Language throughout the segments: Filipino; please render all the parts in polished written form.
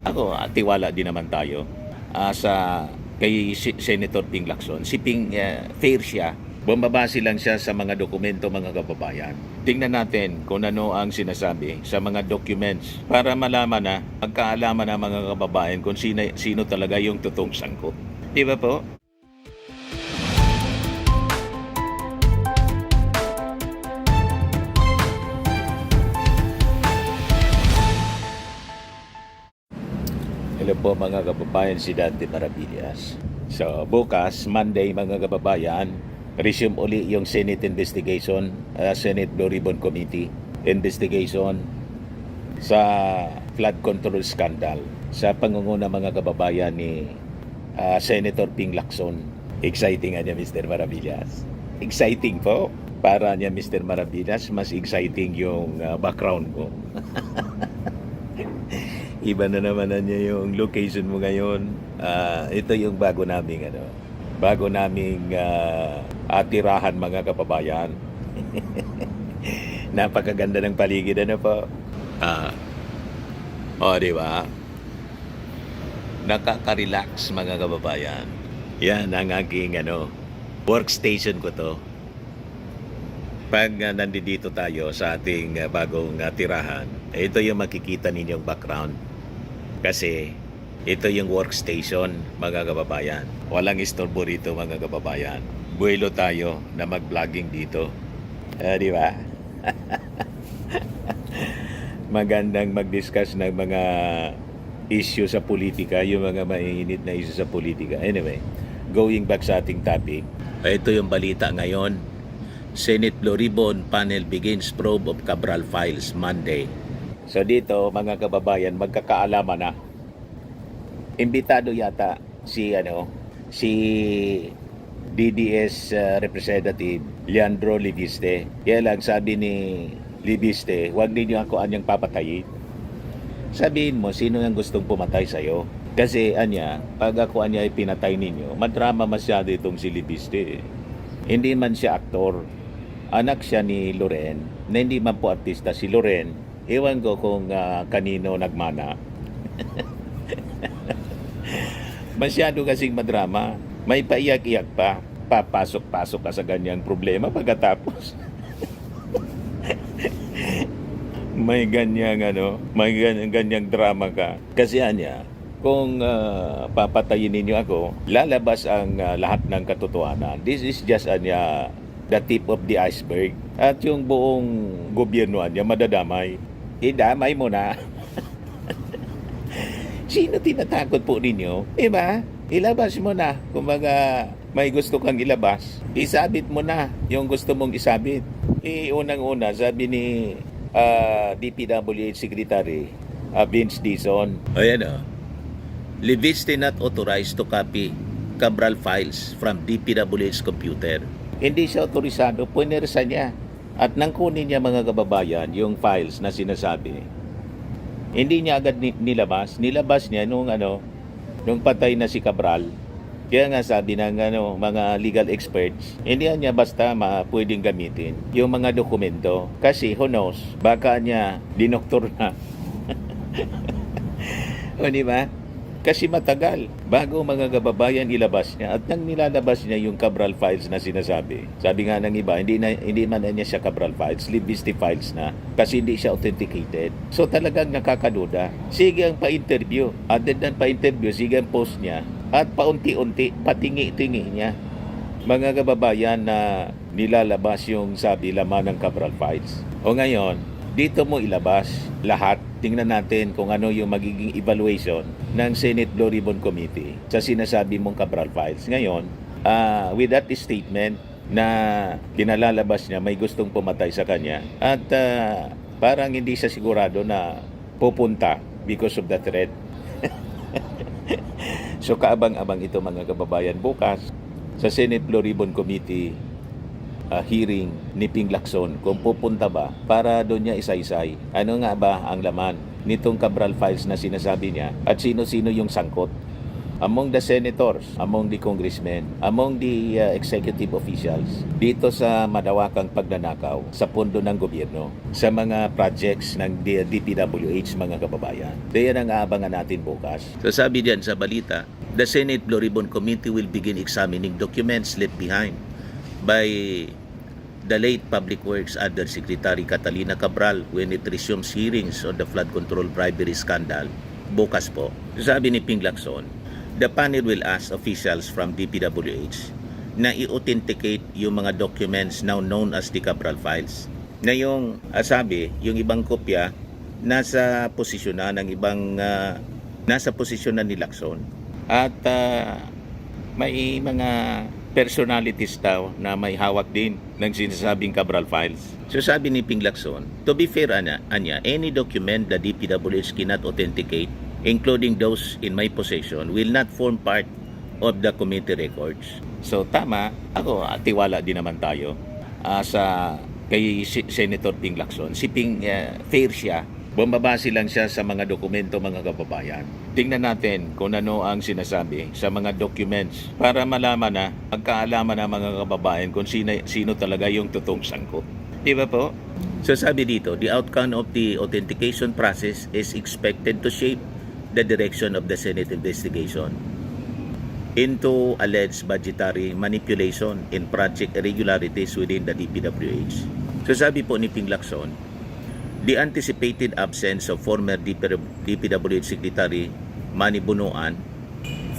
Ako, tiwala din naman tayo sa kay Senator Ping Lacson. Si Ping, fair siya. Bumabase lang siya sa mga dokumento, mga kababayan. Tingnan natin kung ano ang sinasabi sa mga documents para malaman na, magkaalaman na mga kababayan kung sino talaga yung totoong sangkot. Di ba po? Hello po mga kababayan, si Dante Maravillas. So bukas, Monday mga kababayan, resume uli yung Senate investigation, Senate Blue Ribbon Committee investigation sa flood control scandal sa pangunguna mga kababayan ni Senator Ping Lacson. Exciting nga niya Mr. Maravillas. Exciting po. Para niya Mr. Maravillas, mas exciting yung background ko. Iba na naman na niya yung location mo ngayon. Ito yung bago naming tirahan mga kababayan. Napakaganda ng paligid po. Di ba? Nakaka-relax mga kababayan. Yan ang aking workstation ko to. Pag nandito tayo sa ating bagong tirahan, ito yung makikita ninyong background. Kasi ito yung workstation mga kababayan. Walang istorbo rito mga kababayan. Buwelo tayo na mag-vlogging dito. Di ba? Magandang mag-discuss ng mga issue sa politika, yung mga mainit na issue sa politika. Anyway, going back sa ating topic, ito yung balita ngayon. Senate Blue Ribbon Panel begins probe of Cabral files Monday. So dito mga kababayan, magkakaalaman na. Imbitado yata si DDS Representative Leandro Libiste. Kaya lang sabi ni Libiste, huwag ninyo ako anyang papatayin. Sabihin mo sino ang gustong pumatay sa'yo. Kasi pag ako ay pinatay ninyo, madrama masyado itong si Libiste. Hindi man siya aktor. Anak siya ni Loren, na hindi man po artista si Loren. Ewan ko kung kanino nagmana. Masyado kasing madrama. May paiyak-iyak pa. Papasok-pasok ka sa ganyang problema pagkatapos. may ganyang drama ka. Kasi kung papatayin ninyo ako, lalabas ang lahat ng katotohanan. This is just the tip of the iceberg. At yung buong gobyerno madadamay. Idamay mo na. Sino tinatakot po ninyo? Diba? Ilabas mo na. Kumbaga, may gusto kang ilabas. Isabit mo na yung gusto mong isabit. Unang-una, sabi ni DPWH Secretary Vince Dizon. Ayan Libiste not authorized to copy Cabral files from DPWH computer. Hindi siya otorisado, punersa niya. At nang kunin niya mga kababayan yung files na sinasabi, hindi niya agad nilabas. Nilabas niya nung patay na si Cabral. Kaya nga sabi ng mga legal experts, hindi niya basta pwedeng gamitin yung mga dokumento. Kasi who knows, baka niya dinoktor na. O di ba? Kasi matagal bago mga kababayan ilabas niya. At nang nilalabas niya yung Cabral files na sinasabi, sabi nga ng iba, hindi man niya siya Cabral files, Libiste files na, kasi hindi siya authenticated. So talagang nakakaduda. Sige ang pa-interview. Other than pa-interview, sige ang post niya. At paunti-unti, patingi-tingi niya. Mga kababayan na nilalabas yung sabi laman ng Cabral files. O ngayon, dito mo ilabas lahat. Tingnan natin kung ano yung magiging evaluation ng Senate Blue Ribbon Committee sa sinasabi mong Cabral files. Ngayon, with that statement na kinalalabas niya may gustong pumatay sa kanya at parang hindi siya sigurado na pupunta because of the threat. So kaabang-abang ito mga kababayan bukas sa Senate Blue Ribbon Committee hearing ni Ping Lacson kung pupunta ba para doon niya isaysay. Ano nga ba ang laman nitong Cabral files na sinasabi niya at sino-sino yung sangkot. among the senators, among the congressmen, among the executive officials dito sa madawakang pagnanakaw sa pondo ng gobyerno sa mga projects ng DPWH, mga kababayan. So yan ang aabangan natin bukas. So sabi diyan sa balita, the Senate Blue Ribbon Committee will begin examining documents left behind by the late Public Works Undersecretary Catalina Cabral when it resumes hearings on the flood control bribery scandal bukas po. Sabi ni Ping Lacson, the panel will ask officials from DPWH na i-authenticate yung mga documents now known as the Cabral files. Na yung, sabi, yung ibang kopya nasa posisyon na ng ibang nasa posisyon na ni Lacson. At may mga personalities daw na may hawak din ng sinasabing Cabral files. So sabi ni Ping Lacson, to be fair, Anya, any document the DPWH cannot authenticate, including those in my possession, will not form part of the committee records. So tama, ako tiwala din naman tayo sa kay Senator Ping Lacson. Si Ping fair siya. Bumabase lang siya sa mga dokumento, mga kababayan. Tingnan natin kung ano ang sinasabi sa mga documents para malaman na, magkaalaman na mga kababayan kung sino talaga yung totoong sangkot. Di ba po? So sabi dito, the outcome of the authentication process is expected to shape the direction of the Senate investigation into alleged budgetary manipulation and project irregularities within the DPWH. So sabi po ni Ping Lacson, the anticipated absence of former DPWH Secretary Manny Bunuan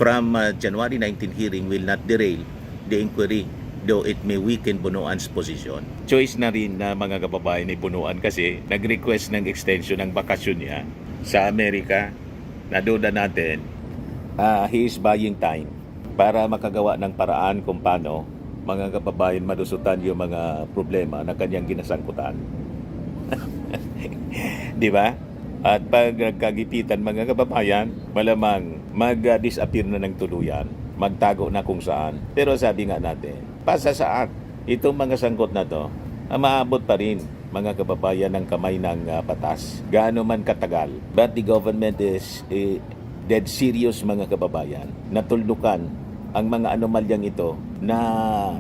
from January 19 hearing will not derail the inquiry, though it may weaken Bunuan's position. Choice na rin na mga kababayan ni Bunuan kasi nag-request ng extension ng bakasyon niya sa Amerika. Naduda natin, he is buying time para makagawa ng paraan kung paano mga kababayan malusutan yung mga problema na kanyang ginasangkutan. Di ba? At pag nagkagipitan mga kababayan, malamang mag-disappear na ng tuluyan, magtago na kung saan. Pero sabi nga natin, pasa saan itong mga sangkot na to, maabot pa rin mga kababayan ng kamay ng batas. Gaano man katagal. But the government is dead serious mga kababayan. Natuldukan ang mga anomalyang ito na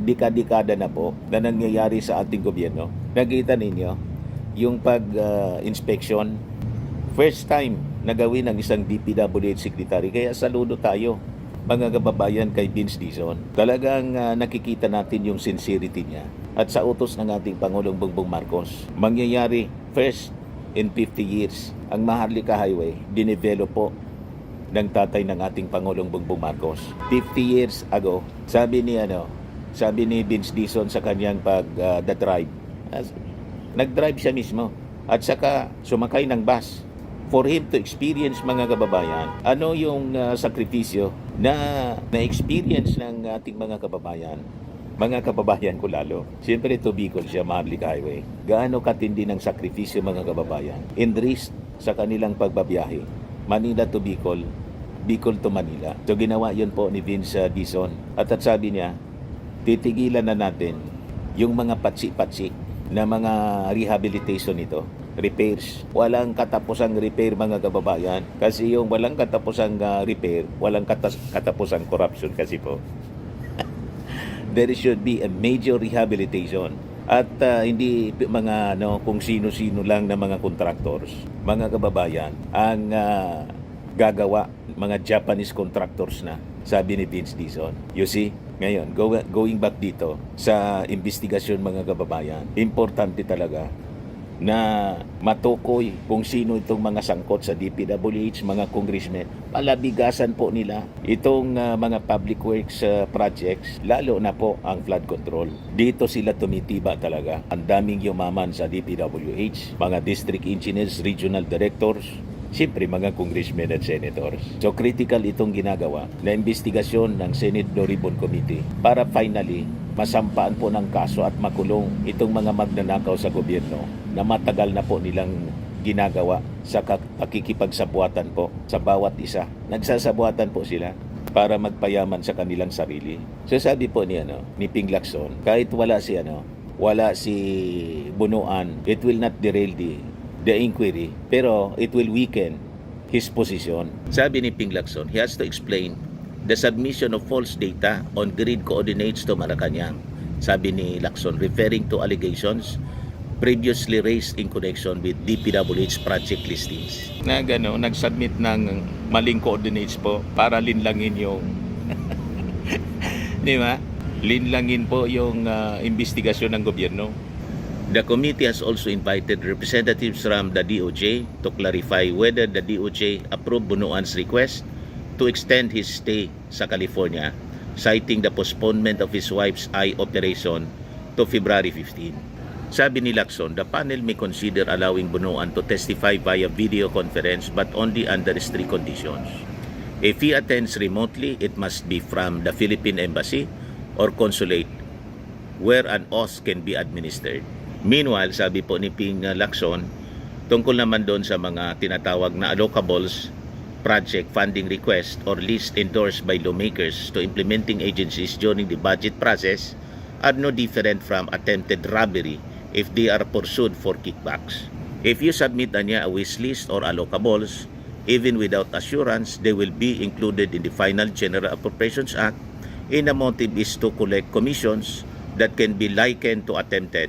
dekada-dekada na po na nangyayari sa ating gobyerno. Nakita ninyo yung pag-inspection. First time na gawin ng isang DPWH secretary. Kaya saludo tayo mga kababayan kay Vince Dizon. Talagang nakikita natin yung sincerity niya. At sa utos ng ating Pangulong Bongbong Marcos, mangyayari first in 50 years ang Maharlika Highway, dinevelop po ng tatay ng ating Pangulong Bongbong Marcos. 50 years ago, sabi ni Vince Dizon sa kanyang pag-drive. Nag-drive siya mismo at saka sumakay ng bus for him to experience mga kababayan. Ano yung sakripisyo na na-experience ng ating mga kababayan? Mga kababayan ko lalo. Siyempre to Bicol siya, Maharlika Highway. Gaano katindi ng sakripisyo mga kababayan? In risk sa kanilang pagbabiyahe. Manila to Bicol, Bicol to Manila. So ginawa yun po ni Vince Dizon. At sabi niya, titigilan na natin yung mga patsi-patsi na mga rehabilitation nito. Repairs. Walang katapusang repair mga kababayan. Kasi yung walang katapusang repair, walang katapusang corruption kasi po. There should be a major rehabilitation. At hindi mga kung sino-sino lang na mga contractors, mga kababayan, ang gagawa, mga Japanese contractors na, sabi ni Vince Dizon. You see, ngayon, going back dito sa investigasyon mga kababayan, importante talaga na matukoy kung sino itong mga sangkot sa DPWH, mga congressmen. Palabigasan po nila itong mga public works projects, lalo na po ang flood control. Dito sila tumitiba talaga. Ang daming yumaman sa DPWH, mga district engineers, regional directors, siyempre mga congressmen at senators. So critical itong ginagawa na investigasyon ng Senate Blue Ribbon Committee para finally masampaan po ng kaso at makulong itong mga magnanakaw sa gobyerno na matagal na po nilang ginagawa sa pakikipagsabuatan po sa bawat isa. Nagsasabuatan po sila para magpayaman sa kanilang sarili. So sabi po ni Ping Lacson, kahit wala si Bunuan, it will not derail the inquiry, pero it will weaken his position. Sabi ni Ping Lacson, he has to explain the submission of false data on grid coordinates to Malacanang, sabi ni Lacson, referring to allegations previously raised in connection with DPWH project listings. Na gano, nag-submit ng maling coordinates po para linlangin yung di ba? Linlangin po yung investigasyon ng gobyerno. The committee has also invited representatives from the DOJ to clarify whether the DOJ approved Bunuan's request to extend his stay sa California, citing the postponement of his wife's eye operation to February 15. Sabi ni Lacson, the panel may consider allowing Bunuan to testify via video conference but only under strict conditions. If he attends remotely, it must be from the Philippine Embassy or consulate where an oath can be administered. Meanwhile, sabi po ni Ping Lacson, tungkol naman doon sa mga tinatawag na allocables project funding request or list endorsed by lawmakers to implementing agencies during the budget process are no different from attempted robbery if they are pursued for kickbacks. If you submit a wish list or allocables, even without assurance, they will be included in the final General Appropriations Act, and the motive is to collect commissions that can be likened to attempted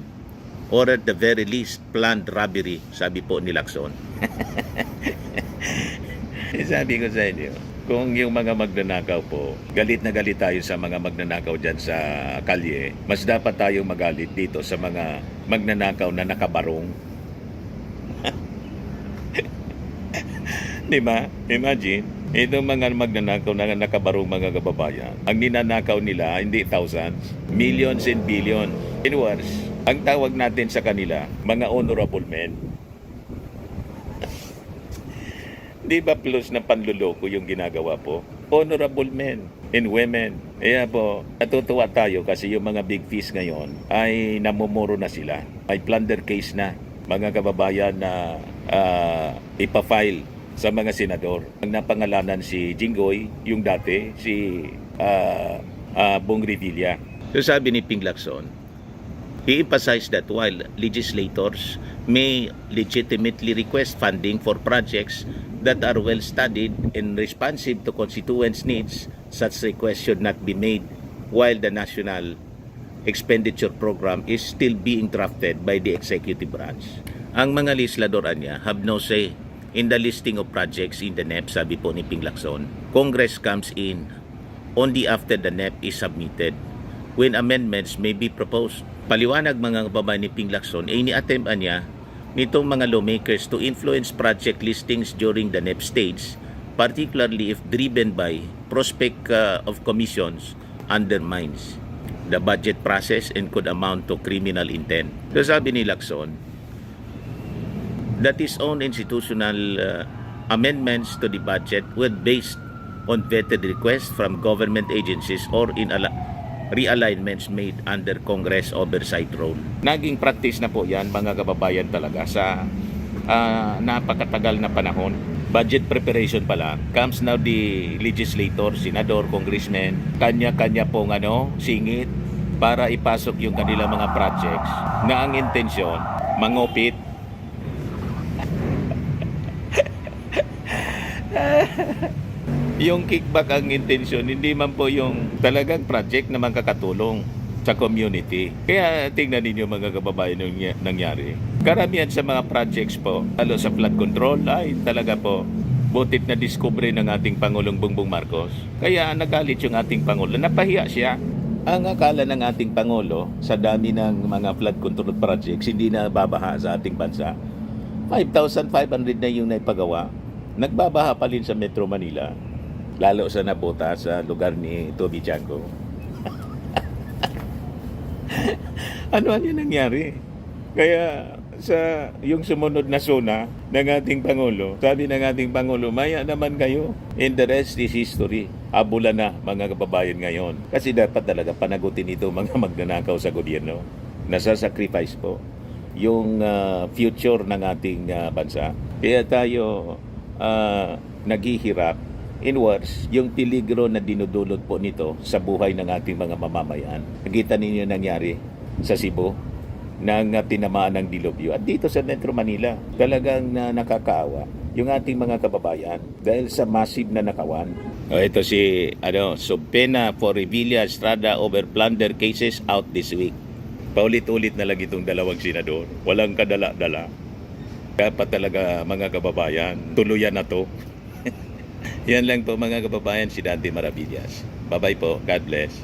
or at the very least planned robbery, sabi po ni Lacson. Sabi ko sa inyo, kung yung mga magnanakaw po, galit na galit tayo sa mga magnanakaw dyan sa kalye, mas dapat tayong magalit dito sa mga magnanakaw na nakabarong. Di ba? Imagine, itong mga magnanakaw na nakabarong mga kababayan, ang ninanakaw nila, hindi thousands, millions and billions. In words, ang tawag natin sa kanila, mga honorable men. Di ba plus na panluloko yung ginagawa po? Honorable men and women. Kaya po, natutuwa tayo kasi yung mga big fish ngayon ay namumuro na sila. May plunder case na mga kababayan na ipafile sa mga senador. Ang napangalanan si Jinggoy, yung dati, si Bong Revilla. So sabi ni Ping Lacson, he emphasized that while legislators may legitimately request funding for projects that are well studied and responsive to constituents' needs, such requests should not be made while the national expenditure program is still being drafted by the executive branch. Ang mga legislador niya have no say in the listing of projects in the NEP, sabi po ni Ping Lacson. Congress comes in only after the NEP is submitted, when amendments may be proposed. Paliwanag mga kababayan ni Ping Lacson, ini-attempt niya nitong mga lawmakers to influence project listings during the NEP stage, particularly if driven by prospect of commissions undermines the budget process and could amount to criminal intent. So sabi ni Lacson, that his own institutional amendments to the budget were based on vetted requests from government agencies or in realignments made under Congress oversight role. Naging practice na po yan mga kababayan talaga sa napakatagal na panahon. Budget preparation pa lang, comes now the legislator, senador, congressman, kanya-kanya pong singit para ipasok yung kanilang mga projects na ang intensyon, mangupit. Yung kickback ang intensyon, hindi man po yung talagang project na makakatulong sa community. Kaya tingnan ninyo mga kababayan yung nangyari. Karamihan sa mga projects po, lalo sa flood control, ay talaga po butit na diskubre ng ating Pangulong Bongbong Marcos. Kaya nagalit yung ating Pangulo, napahiya siya. Ang akala ng ating Pangulo sa dami ng mga flood control projects, hindi na babaha sa ating bansa. 5,500 na yung naipagawa. Nagbabaha pa rin sa Metro Manila. Lalo sa nabuta sa lugar ni Toby Chanco. Ano yung nangyari? Kaya sa yung sumunod na zona ng ating Pangulo, sabi ng ating Pangulo, maya naman kayo. And the rest is history. Abula na mga kababayan ngayon. Kasi dapat talaga panagutin ito mga magnanakaw sa gobyerno. Nasa-sacrifice po yung future ng ating bansa. Kaya tayo naghihirap. In words, yung peligro na dinudulot po nito sa buhay ng ating mga mamamayan. Nakita ninyo nangyari sa Cebu. ng tinamaan ng dilubyo. At dito sa Metro Manila, talagang nakakaawa yung ating mga kababayan dahil sa massive na nakawan. Ito si Subpena for Revilla Estrada over plunder cases out this week. Paulit-ulit na lang itong dalawang senador. Walang kadala-dala. Kaya pa talaga mga kababayan, tuluyan na to. Yan lang po mga kababayan, si Dante Maravillas. Bye-bye po. God bless.